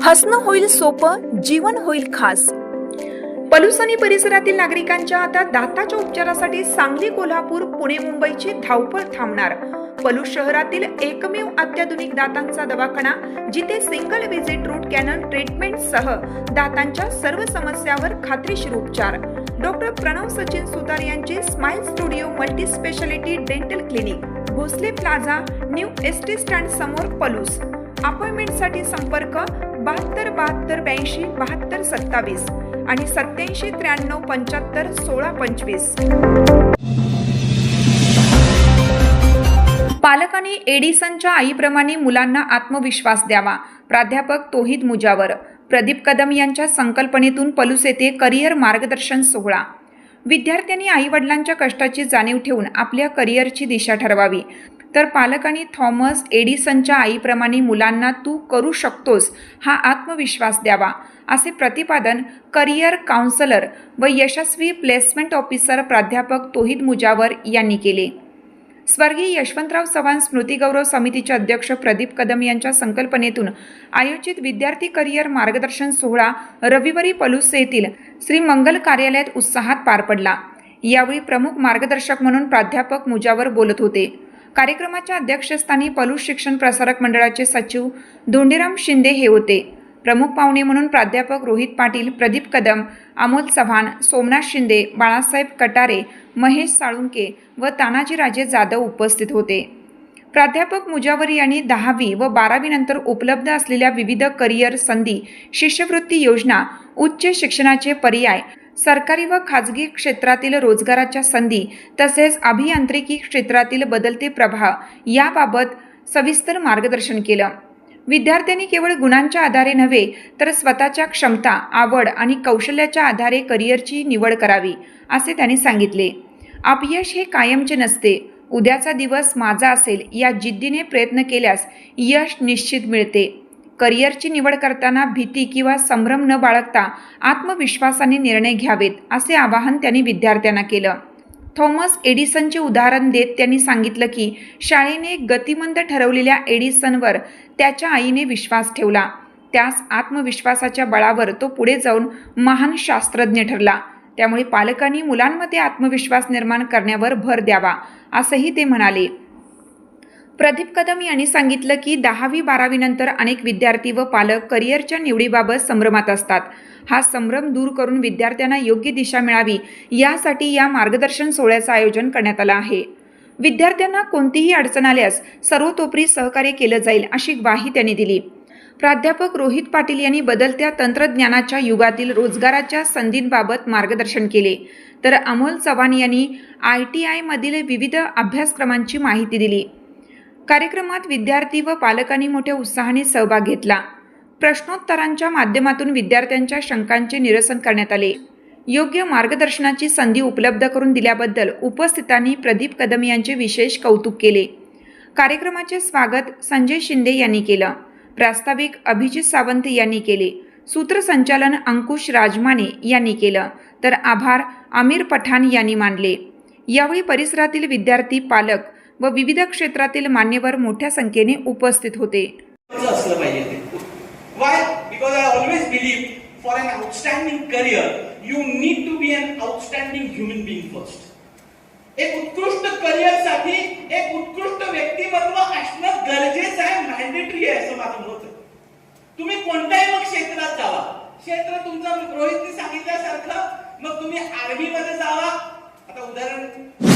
हसणं होईल सोपं, जीवन होईल खास। पलूस आणि परिसरातील नागरिकांच्या आता दाताच्या उपचारासाठी सांगली, कोल्हापूर, पुणे, मुंबईची धावपळ थांबणार। पलूस शहरातील एकमेव अत्याधुनिक दातांचा दवाखाना, जिथे single visit root canal treatment सह दातांच्या सर्व समस्यावर खात्रीशीर उपचार। डॉक्टर प्रणव सचिन सुतार यांचे smile studio multi speciality dental clinic, Bhosale plaza, new ST stand समोर, पलूस। अपॉइंटमेंटसाठी संपर्क 72 72 82 72 27 आणि 87 93 75 16 25। पालकांनी एडिसनच्या आईप्रमाणे मुलांना आत्मविश्वास द्यावा। प्राध्यापक तौहीद मुजावर, प्रदीप कदम यांच्या संकल्पनेतून पलूस येथे करिअर मार्गदर्शन सोहळा। विद्यार्थ्यांनी आईवडिलांच्या कष्टाची जाणीव ठेवून आपल्या करिअरची दिशा ठरवावी, तर पालकांनी थॉमस एडिसनच्या आईप्रमाणे मुलांना तू करू शकतोस हा आत्मविश्वास द्यावा, असे प्रतिपादन करिअर काउन्सलर व यशस्वी प्लेसमेंट ऑफिसर प्राध्यापक तौहीद मुजावर यांनी केले। स्वर्गीय यशवंतराव चव्हाण स्मृतिगौरव समितीचे अध्यक्ष प्रदीप कदम यांच्या संकल्पनेतून आयोजित विद्यार्थी करिअर मार्गदर्शन सोहळा रविवारी पलूस येथील श्री मंगल कार्यालयात उत्साहात पार पडला। यावेळी प्रमुख मार्गदर्शक म्हणून प्राध्यापक मुजावर बोलत होते। कार्यक्रमाच्या अध्यक्षस्थानी पलूस शिक्षण प्रसारक मंडळाचे सचिव धोंडीराम शिंदे हे होते। प्रमुख पाहुणे म्हणून प्राध्यापक रोहित पाटील, प्रदीप कदम, अमोल चव्हाण, सोमनाथ शिंदे, बाळासाहेब कटारे, महेश साळुंके व तानाजीराजे जाधव उपस्थित होते। प्राध्यापक मुजावर यांनी 10वी व 12वी नंतर उपलब्ध असलेल्या विविध करिअर संधी, शिष्यवृत्ती योजना, उच्च शिक्षणाचे पर्याय, सरकारी व खाजगी क्षेत्रातील रोजगाराच्या संधी तसेच अभियांत्रिकी क्षेत्रातील बदलते प्रवाह याबाबत सविस्तर मार्गदर्शन केलं। विद्यार्थ्यांनी केवळ गुणांच्या आधारे नव्हे तर स्वतःच्या क्षमता, आवड आणि कौशल्याच्या आधारे करिअरची निवड करावी, असे त्यांनी सांगितले। अपयश हे कायमचे नसते, उद्याचा दिवस माझा असेल या जिद्दीने प्रयत्न केल्यास यश निश्चित मिळते। करिअरची निवड करताना भीती किंवा संभ्रम न बाळगता आत्मविश्वासाने निर्णय घ्यावेत, असे आवाहन त्यांनी विद्यार्थ्यांना केलं। थॉमस एडिसनचे उदाहरण देत त्यांनी सांगितलं की शाळेने गतिमंद ठरवलेल्या एडिसनवर त्याच्या आईने विश्वास ठेवला। त्याच आत्मविश्वासाच्या बळावर तो पुढे जाऊन महान शास्त्रज्ञ ठरला। त्यामुळे पालकांनी मुलांमध्ये आत्मविश्वास निर्माण करण्यावर भर द्यावा, असंही ते म्हणाले। प्रदीप कदम यांनी सांगितलं की 10वी 12वी नंतर अनेक विद्यार्थी व पालक करिअरच्या निवडीबाबत संभ्रमात असतात। हा संभ्रम दूर करून विद्यार्थ्यांना योग्य दिशा मिळावी यासाठी या मार्गदर्शन सोहळ्याचं आयोजन करण्यात आलं आहे। विद्यार्थ्यांना कोणतीही अडचण आल्यास सर्वतोपरी सहकार्य केलं जाईल, अशी ग्वाही त्यांनी दिली। प्राध्यापक रोहित पाटील यांनी बदलत्या तंत्रज्ञानाच्या युगातील रोजगाराच्या संधींबाबत मार्गदर्शन केले, तर अमोल चव्हाण यांनी ITI मधील विविध अभ्यासक्रमांची माहिती दिली। कार्यक्रमात विद्यार्थी व पालकांनी मोठ्या उत्साहाने सहभाग घेतला। प्रश्नोत्तरांच्या माध्यमातून विद्यार्थ्यांच्या शंकांचे निरसन करण्यात आले। योग्य मार्गदर्शनाची संधी उपलब्ध करून दिल्याबद्दल उपस्थितांनी प्रदीप कदम यांचे विशेष कौतुक केले। कार्यक्रमाचे स्वागत संजय शिंदे यांनी केलं, प्रास्ताविक अभिजित सावंत यांनी केले, सूत्रसंचालन अंकुश राजमाने यांनी केलं, तर आभार आमिर पठाण यांनी मानले। यावेळी परिसरातील विद्यार्थी, पालक व विविध क्षेत्रातील मान्यवर मोठ्या संख्येने उपस्थित होते। Why? Because I always believe for an outstanding career, you need to be an outstanding human being first. एक उत्कृष्ट करिअर साठी एक उत्कृष्ट व्यक्तिमत्व असणं गरजेचं आहे, मॅन्डेटरी आहे असं माझं मत आहे। तुम्ही कोणत्याही मग क्षेत्रात जावा, क्षेत्र तुमचं रोहितने सांगितल्यासारखं, मग तुम्ही आर्मी मध्ये जावा। आता उदाहरण